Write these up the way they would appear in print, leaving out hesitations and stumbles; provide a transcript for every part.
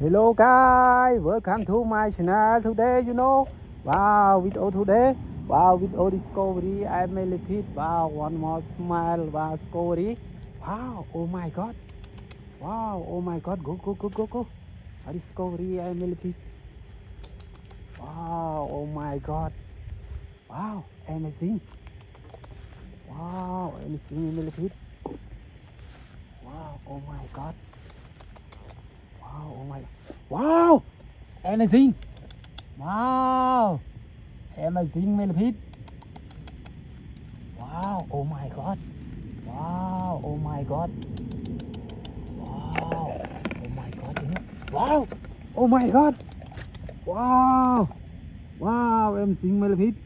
Hello guys, welcome to my channel today. Wow, video today. Wow, video discovery. I may repeat. Wow, one more smile. Wow, discovery. Wow, oh my God. Wow, oh my God. Go. A discovery. I may repeat. Wow, oh my God. Wow, amazing. Wow, amazing. I may repeat. Wow, oh my God. Wow, oh my. Wow, amazing. Wow, amazing millipede. Wow, oh my God. Wow, oh my God. Wow, oh my God. Wow, oh my God. Wow, wow, amazing millipede.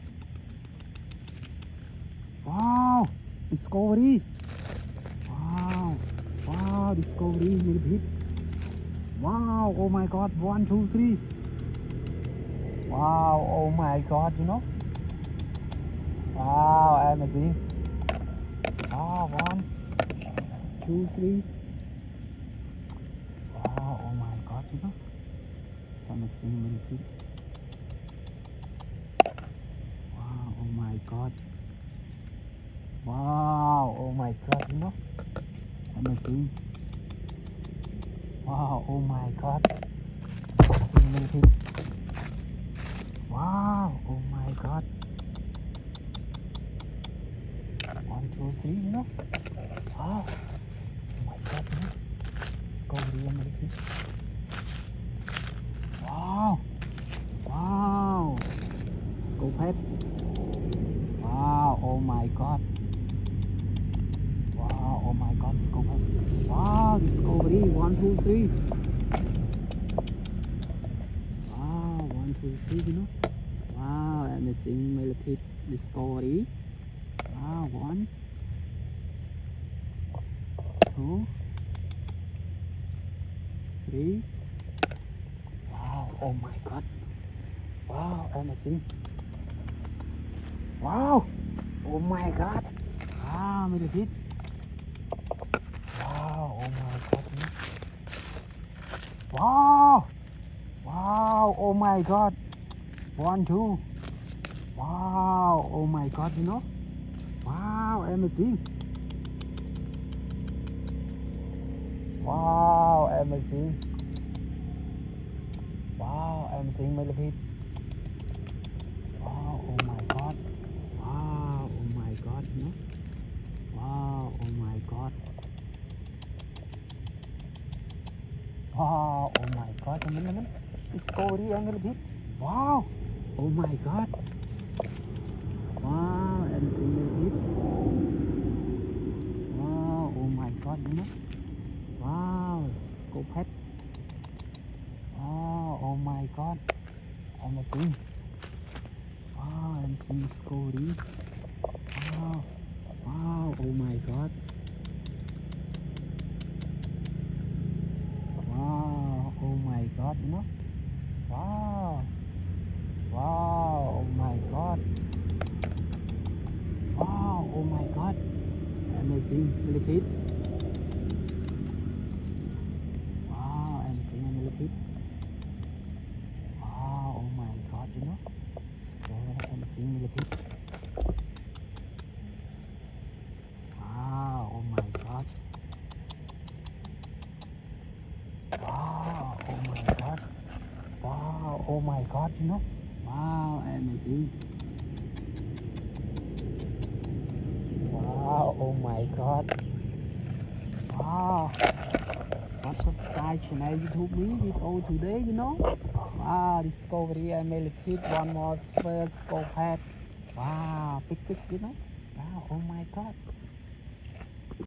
Wow, discovery. Wow, discovery millipede. Wow, oh my God. 1, 2, 3. Wow, oh my God, Wow, amazing. Wow, 1, 2, 3. Wow, oh my God, Amazing millipede. Wow, oh my God. Wow, oh my God, Amazing. Wow, oh my God. Amazing millipede. Wow, oh my God. 1, 2, 3, Wow, oh my God, Discovery millipede. Wow, wow. Scopehead. Wow, oh my God. Wow, oh my God, Scopehead. Wow, discovery. 1, 2, 3. Wow, 1, 2, 3, Wow, amazing millipede discovery. Wow, 1, 2, 3. Wow, oh my God. Wow, amazing. Wow, oh my God. Wow, millipede. Wow, oh my God. Wow, wow, oh my God. 1, 2. Wow, oh my God, Wow, amazing. Wow, amazing. Wow, amazing millipede. Wow, oh my God. Wow, oh my God, Wow, oh my God. Wow, oh my God, teman-teman. Discovery yang millipede. Wow, oh my God. Wow, amazing millipede. Wow, oh my God, Wow, scopehead. Wow, oh my God. Amazing. Wow, amazing discovery. Wow, wow, oh my God. Wow, oh my God, Wow, wow, oh my God. Wow, oh my God. Amazing millipede. Wow, amazing millipede. Wow, oh my God, So amazing millipede. Wow, oh my God. Wow, oh my God. Wow, oh my God, Wow, amazing. Wow, oh my God. Wow. Not subscribe channel YouTube me video today, Wow, discovery I may repeat one more first scope head. Wow, big, Wow, oh my God.